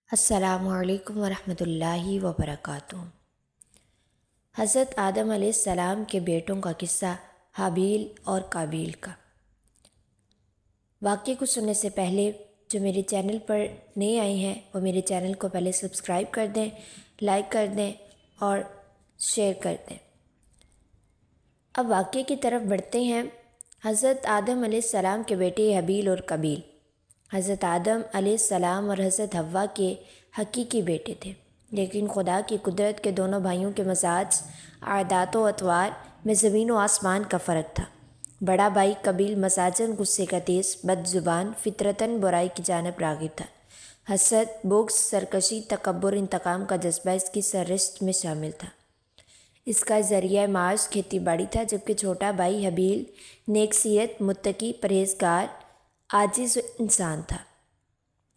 السلام علیکم ورحمۃ اللہ وبرکاتہ۔ حضرت آدم علیہ السلام کے بیٹوں کا قصہ حابیل اور قابیل کا۔ واقعے کو سننے سے پہلے جو میرے چینل پر نئے آئے ہیں وہ میرے چینل کو پہلے سبسکرائب کر دیں، لائک کر دیں اور شیئر کر دیں۔ اب واقعے کی طرف بڑھتے ہیں۔ حضرت آدم علیہ السلام کے بیٹے حابیل اور قابیل حضرت آدم علیہ السلام اور حضرت حوا کے حقیقی بیٹے تھے، لیکن خدا کی قدرت کے دونوں بھائیوں کے مزاج، عادات و اطوار میں زمین و آسمان کا فرق تھا۔ بڑا بھائی قابیل مزاجاً غصے کا تیز، بد زبان، فطرتاً برائی کی جانب راغب تھا۔ حسد، بغض، سرکشی، تکبر، انتقام کا جذبہ اس کی سرشت میں شامل تھا۔ اس کا ذریعہ معاش کھیتی باڑی تھا، جبکہ چھوٹا بھائی حابیل نیک سیرت، متقی، پرہیزگار، عاجز انسان تھا۔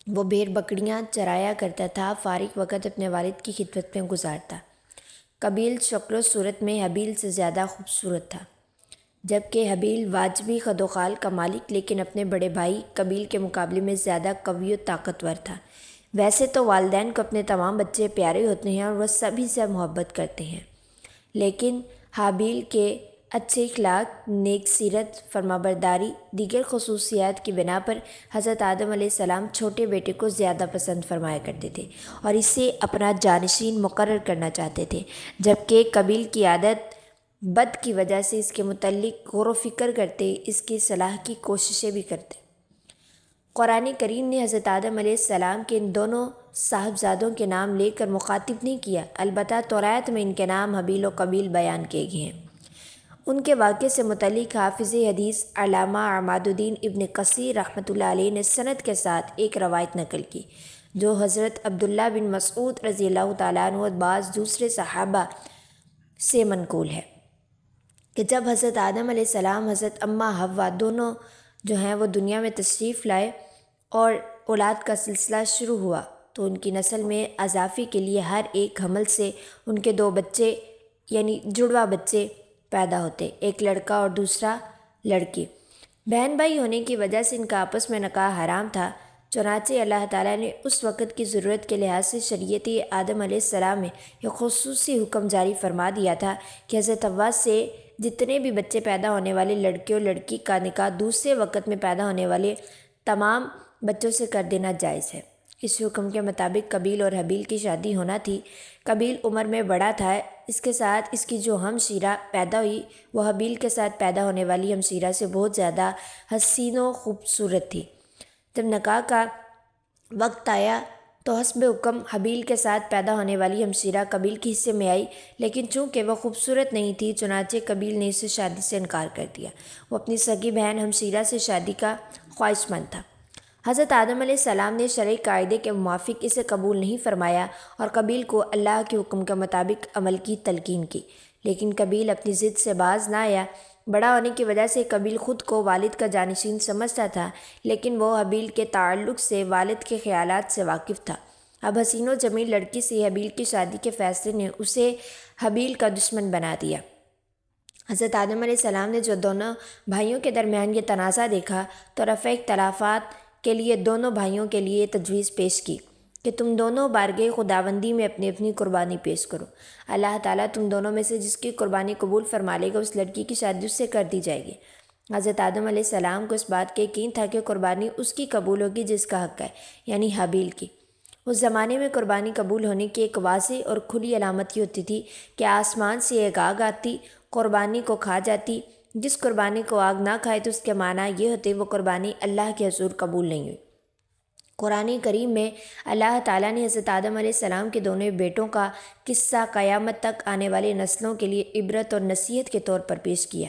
وہ بھیڑ بکریاں چرایا کرتا تھا، فارغ وقت اپنے والد کی خدمت میں گزارتا۔ قابیل شکل و صورت میں حابیل سے زیادہ خوبصورت تھا، جبکہ حابیل واجبی خد و خال کا مالک لیکن اپنے بڑے بھائی قابیل کے مقابلے میں زیادہ قوی و طاقتور تھا۔ ویسے تو والدین کو اپنے تمام بچے پیارے ہوتے ہیں اور وہ سبھی سے محبت کرتے ہیں، لیکن حابیل کے اچھے اخلاق، نیک سیرت، فرمانبرداری، دیگر خصوصیات کی بنا پر حضرت آدم علیہ السلام چھوٹے بیٹے کو زیادہ پسند فرمایا کرتے تھے اور اسے اپنا جانشین مقرر کرنا چاہتے تھے، جبکہ قابیل کی عادت بد کی وجہ سے اس کے متعلق غور و فکر کرتے، اس کی صلاح کی کوششیں بھی کرتے۔ قرآن کریم نے حضرت آدم علیہ السلام کے ان دونوں صاحبزادوں کے نام لے کر مخاطب نہیں کیا، البتہ توراۃ میں ان کے نام حابیل و قابیل بیان کیے گئے ہیں۔ ان کے واقعے سے متعلق حافظ حدیث علامہ عماد الدین ابن کثیر رحمۃ اللہ علیہ نے سند کے ساتھ ایک روایت نقل کی، جو حضرت عبداللہ بن مسعود رضی اللہ تعالیٰ عنہ اور بعض دوسرے صحابہ سے منقول ہے کہ جب حضرت آدم علیہ السلام حضرت اماں حوا دونوں جو ہیں وہ دنیا میں تشریف لائے اور اولاد کا سلسلہ شروع ہوا تو ان کی نسل میں اضافے کے لیے ہر ایک حمل سے ان کے دو بچے یعنی جڑواں بچے پیدا ہوتے، ایک لڑکا اور دوسرا لڑکی۔ بہن بھائی ہونے کی وجہ سے ان کا آپس میں نکاح حرام تھا، چنانچہ اللہ تعالیٰ نے اس وقت کی ضرورت کے لحاظ سے شریعت آدم علیہ السلام میں ایک خصوصی حکم جاری فرما دیا تھا کہ حضرت حوا سے جتنے بھی بچے پیدا ہونے والے لڑکے اور لڑکی کا نکاح دوسرے وقت میں پیدا ہونے والے تمام بچوں سے کر دینا جائز ہے۔ اس حکم کے مطابق قابیل اور حابیل کی شادی ہونا تھی۔ قابیل عمر میں بڑا تھا، اس کے ساتھ اس کی جو ہمشیرہ پیدا ہوئی وہ حابیل کے ساتھ پیدا ہونے والی ہمشیرہ سے بہت زیادہ حسین و خوبصورت تھی۔ جب نکاح کا وقت آیا تو حسب حکم حابیل کے ساتھ پیدا ہونے والی ہمشیرہ قابیل کے حصے میں آئی، لیکن چونکہ وہ خوبصورت نہیں تھی چنانچہ قابیل نے اسے شادی سے انکار کر دیا۔ وہ اپنی سگی بہن ہمشیرہ سے شادی کا خواہش مند تھا۔ حضرت آدم علیہ السلام نے شرعی قاعدے کے موافق اسے قبول نہیں فرمایا اور قابیل کو اللہ کے حکم کے مطابق عمل کی تلقین کی، لیکن قابیل اپنی ضد سے باز نہ آیا۔ بڑا ہونے کی وجہ سے قابیل خود کو والد کا جانشین سمجھتا تھا، لیکن وہ حابیل کے تعلق سے والد کے خیالات سے واقف تھا۔ اب حسین و جمیل لڑکی سے حابیل کی شادی کے فیصلے نے اسے حابیل کا دشمن بنا دیا۔ حضرت آدم علیہ السلام نے جو دونوں بھائیوں کے درمیان یہ تنازع دیکھا تو رفع اختلافات کے لیے دونوں بھائیوں کے لیے تجویز پیش کی کہ تم دونوں بارگاہ خداوندی میں اپنی اپنی قربانی پیش کرو۔ اللہ تعالیٰ تم دونوں میں سے جس کی قربانی قبول فرما لے گا اس لڑکی کی شادی اس سے کر دی جائے گی۔ حضرت آدم علیہ السلام کو اس بات کا یقین تھا کہ قربانی اس کی قبول ہوگی جس کا حق ہے، یعنی حابیل کی۔ اس زمانے میں قربانی قبول ہونے کی ایک واضح اور کھلی علامت یہ ہوتی تھی کہ آسمان سے ایک آگ آتی، قربانی کو کھا جاتی۔ جس قربانی کو آگ نہ کھائے تو اس کے معنی یہ ہوتے وہ قربانی اللہ کے حضور قبول نہیں ہوئی۔ قرآن کریم میں اللہ تعالیٰ نے حضرت آدم علیہ السلام کے دونوں بیٹوں کا قصہ قیامت تک آنے والے نسلوں کے لیے عبرت اور نصیحت کے طور پر پیش کیا۔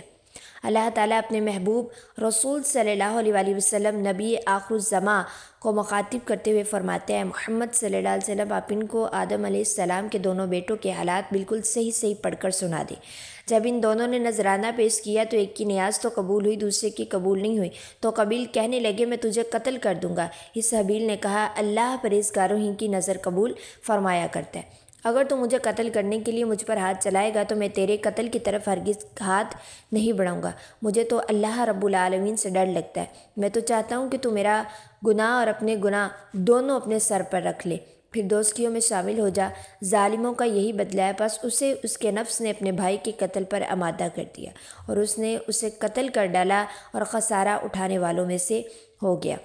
اللہ تعالیٰ اپنے محبوب رسول صلی اللہ علیہ وسلم نبی آخر الزماں کو مخاطب کرتے ہوئے فرماتے ہیں، محمد صلی اللہ علیہ وسلم آپ ان کو آدم علیہ السلام کے دونوں بیٹوں کے حالات بالکل صحیح صحیح پڑھ کر سنا دیں۔ جب ان دونوں نے نذرانہ پیش کیا تو ایک کی نیاز تو قبول ہوئی، دوسرے کی قبول نہیں ہوئی، تو قابیل کہنے لگے میں تجھے قتل کر دوں گا۔ اس حابیل نے کہا اللہ پرہیزگاروں ہی کی نظر قبول فرمایا کرتا ہے۔ اگر تو مجھے قتل کرنے کے لیے مجھ پر ہاتھ چلائے گا تو میں تیرے قتل کی طرف ہرگز ہاتھ نہیں بڑھاؤں گا۔ مجھے تو اللہ رب العالمین سے ڈر لگتا ہے۔ میں تو چاہتا ہوں کہ تو میرا گناہ اور اپنے گناہ دونوں اپنے سر پر رکھ لے، پھر دوستیوں میں شامل ہو جا۔ ظالموں کا یہی بدلہ ہے۔ پس اسے اس کے نفس نے اپنے بھائی کے قتل پر آمادہ کر دیا اور اس نے اسے قتل کر ڈالا اور خسارہ اٹھانے والوں میں سے ہو گیا۔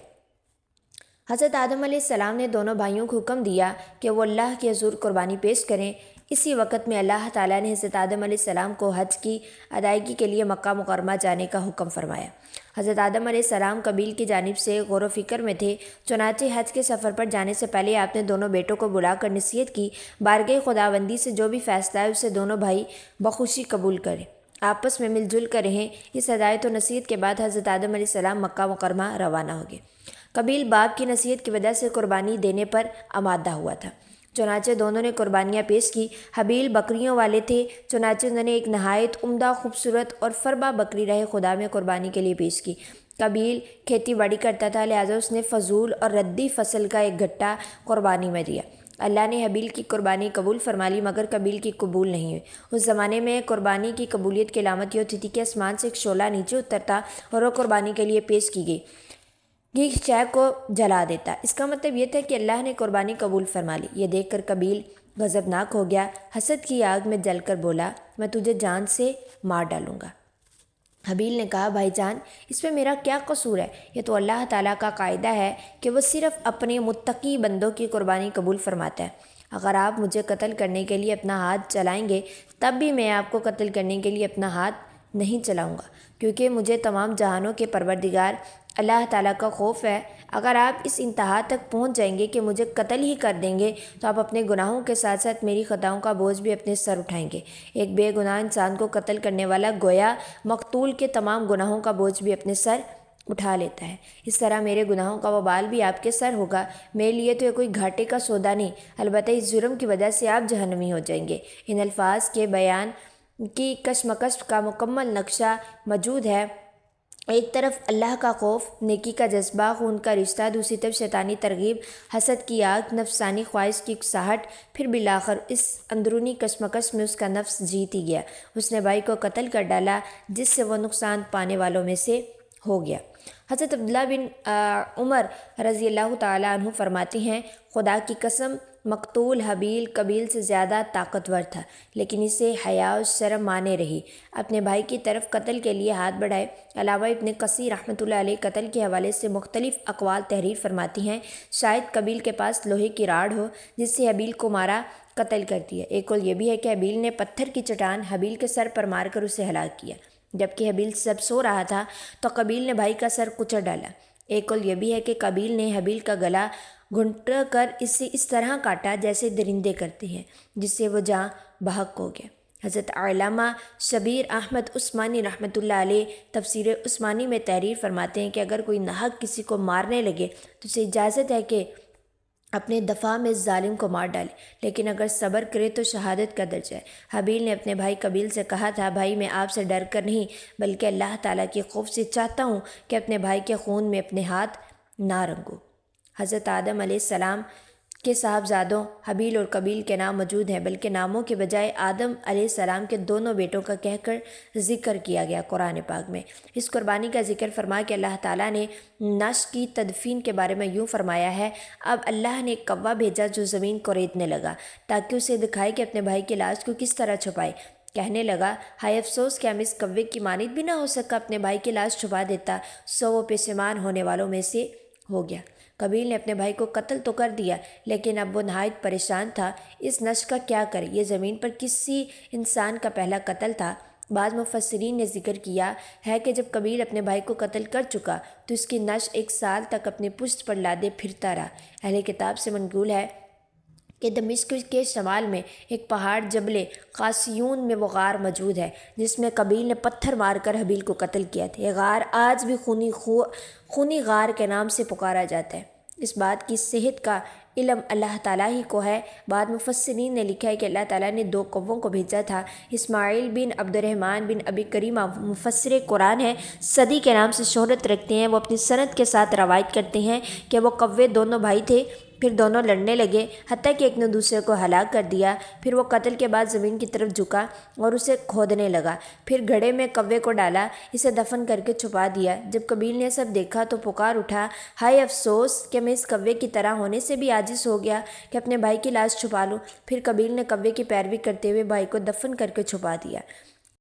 حضرت آدم علیہ السلام نے دونوں بھائیوں کو حکم دیا کہ وہ اللہ کے حضور قربانی پیش کریں۔ اسی وقت میں اللہ تعالیٰ نے حضرت آدم علیہ السلام کو حج کی ادائیگی کے لیے مکہ مکرمہ جانے کا حکم فرمایا۔ حضرت آدم علیہ السلام قبیل کی جانب سے غور و فکر میں تھے، چنانچہ حج کے سفر پر جانے سے پہلے آپ نے دونوں بیٹوں کو بلا کر نصیحت کی، بارگاہ خداوندی سے جو بھی فیصلہ ہے اسے دونوں بھائی بخوشی قبول کریں، آپس میں مل جل کر رہیں۔ اس ہدایت و نصیحت کے بعد حضرت آدم علیہ السلام مکہ مکرمہ روانہ ہو گئے۔ قبیل باپ کی نصیحت کی وجہ سے قربانی دینے پر آمادہ ہوا تھا، چنانچہ دونوں نے قربانیاں پیش کی۔ حابیل بکریوں والے تھے، چنانچہ انہوں نے ایک نہایت عمدہ، خوبصورت اور فربا بکری راہ خدا میں قربانی کے لیے پیش کی۔ قبیل کھیتی باڑی کرتا تھا، لہٰذا اس نے فضول اور ردی فصل کا ایک گھٹا قربانی میں دیا۔ اللہ نے حابیل کی قربانی قبول فرما لی، مگر قبیل کی قبول نہیں ہوئی۔ اس زمانے میں قربانی کی قبولیت کی علامت یہ ہوتی تھی کہ آسمان سے ایک شعلہ نیچے اترتا اور وہ قربانی کے لیے پیش کی گئی شے کو جلا دیتا۔ اس کا مطلب یہ تھا کہ اللہ نے قربانی قبول فرما لی۔ یہ دیکھ کر قبیل غضبناک ہو گیا، حسد کی آگ میں جل کر بولا، میں تجھے جان سے مار ڈالوں گا۔ حابیل نے کہا، بھائی جان، اس میں میرا کیا قصور ہے؟ یہ تو اللہ تعالیٰ کا قاعدہ ہے کہ وہ صرف اپنے متقی بندوں کی قربانی قبول فرماتا ہے۔ اگر آپ مجھے قتل کرنے کے لیے اپنا ہاتھ چلائیں گے تب بھی میں آپ کو قتل کرنے کے لیے اپنا ہاتھ نہیں چلاؤں گا، کیونکہ مجھے تمام جہانوں کے پروردگار اللہ تعالیٰ کا خوف ہے۔ اگر آپ اس انتہا تک پہنچ جائیں گے کہ مجھے قتل ہی کر دیں گے تو آپ اپنے گناہوں کے ساتھ ساتھ میری خطاؤں کا بوجھ بھی اپنے سر اٹھائیں گے۔ ایک بے گناہ انسان کو قتل کرنے والا گویا مقتول کے تمام گناہوں کا بوجھ بھی اپنے سر اٹھا لیتا ہے۔ اس طرح میرے گناہوں کا وبال بھی آپ کے سر ہوگا۔ میرے لیے تو یہ کوئی گھاٹے کا سودا نہیں، البتہ اس جرم کی وجہ سے آپ جہنمی ہو جائیں گے۔ ان الفاظ کے بیان کی کشمکش کا مکمل نقشہ موجود ہے۔ ایک طرف اللہ کا خوف، نیکی کا جذبہ، خون کا رشتہ، دوسری طرف شیطانی ترغیب، حسد کی آگ، نفسانی خواہش کی اکساہٹ، پھر بالآخر اس اندرونی کشمکش میں اس کا نفس جیت ہی گیا۔ اس نے بھائی کو قتل کر ڈالا، جس سے وہ نقصان پانے والوں میں سے ہو گیا۔ حضرت عبداللہ بن عمر رضی اللہ تعالیٰ عنہ فرماتے ہیں، خدا کی قسم، مقتول حابیل قبیل سے زیادہ طاقتور تھا، لیکن اسے حیا و شرم مانے رہی، اپنے بھائی کی طرف قتل کے لیے ہاتھ بڑھائے۔ علامہ ابن کثیر رحمۃ اللہ علیہ قتل کے حوالے سے مختلف اقوال تحریر فرماتی ہیں۔ شاید قبیل کے پاس لوہے کی راڑ ہو جس سے حابیل کو مارا، قتل کر دیا۔ ایک قول یہ بھی ہے کہ حابیل نے پتھر کی چٹان حابیل کے سر پر مار کر اسے ہلاک کیا، جبکہ حابیل سب سو رہا تھا تو قبیل نے بھائی کا سر کچل ڈالا۔ ایک قول یہ بھی ہے کہ قبیل نے حابیل کا گلا گھونٹ کر اسے اس طرح کاٹا جیسے درندے کرتے ہیں، جس سے وہ جاں بحق ہو گیا۔ حضرت علامہ شبیر احمد عثمانی رحمۃ اللہ علیہ تفسیر عثمانی میں تحریر فرماتے ہیں کہ اگر کوئی ناحق کسی کو مارنے لگے تو اسے اجازت ہے کہ اپنے دفاع میں ظالم کو مار ڈالے، لیکن اگر صبر کرے تو شہادت کا درجہ ہے۔ حابیل نے اپنے بھائی قبیل سے کہا تھا، بھائی میں آپ سے ڈر کر نہیں بلکہ اللہ تعالیٰ کے خوف سے چاہتا ہوں کہ اپنے بھائی کے خون میں اپنے ہاتھ نہ رنگو۔ حضرت آدم علیہ السلام کے صاحبزادوں حابیل اور قبیل کے نام موجود ہیں، بلکہ ناموں کے بجائے آدم علیہ السلام کے دونوں بیٹوں کا کہہ کر ذکر کیا گیا قرآن پاک میں۔ اس قربانی کا ذکر فرما کہ اللہ تعالیٰ نے نعش کی تدفین کے بارے میں یوں فرمایا ہے، اب اللہ نے ایک کوا بھیجا جو زمین کو ریتنے لگا تاکہ اسے دکھائے کہ اپنے بھائی کی لاش کو کس طرح چھپائے۔ کہنے لگا، ہائے افسوس کہ ہم اس کوے کی مانند بھی نہ ہو سکا، اپنے بھائی کی لاش چھپا دیتا، سو وہ پشیمان ہونے والوں میں سے ہو گیا۔ قبیل نے اپنے بھائی کو قتل تو کر دیا، لیکن اب وہ نہایت پریشان تھا، اس نعش کا کیا کرے؟ یہ زمین پر کسی انسان کا پہلا قتل تھا۔ بعض مفسرین نے ذکر کیا ہے کہ جب قبیل اپنے بھائی کو قتل کر چکا تو اس کی نعش 1 سال تک اپنی پشت پر لادے پھرتا رہا۔ اہل کتاب سے منقول ہے کہ دمشق کے شمال میں ایک پہاڑ جبل قاسیون میں وہ غار موجود ہے جس میں قبیل نے پتھر مار کر حابیل کو قتل کیا تھا۔ یہ غار آج بھی خونی غار کے نام سے پکارا جاتا ہے۔ اس بات کی صحت کا علم اللہ تعالیٰ ہی کو ہے۔ بعد مفسرین نے لکھا ہے کہ اللہ تعالیٰ نے 2 کووں کو بھیجا تھا۔ اسماعیل بن عبد الرحمن بن ابی کریمہ مفسر قرآن ہیں، صدی کے نام سے شہرت رکھتے ہیں۔ وہ اپنی سند کے ساتھ روایت کرتے ہیں کہ وہ کوے دونوں بھائی تھے پھر دونوں لڑنے لگے حتیٰ کہ ایک نے دوسرے کو ہلاک کر دیا۔ پھر وہ قتل کے بعد زمین کی طرف جھکا اور اسے کھودنے لگا، پھر گھڑے میں کوے کو ڈالا، اسے دفن کر کے چھپا دیا۔ جب قابیل نے سب دیکھا تو پکار اٹھا، ہائے افسوس کہ میں اس کوے کی طرح ہونے سے بھی عاجز ہو گیا کہ اپنے بھائی کی لاش چھپا لوں۔ پھر قابیل نے کوے کی پیروی کرتے ہوئے بھائی کو دفن کر کے چھپا دیا۔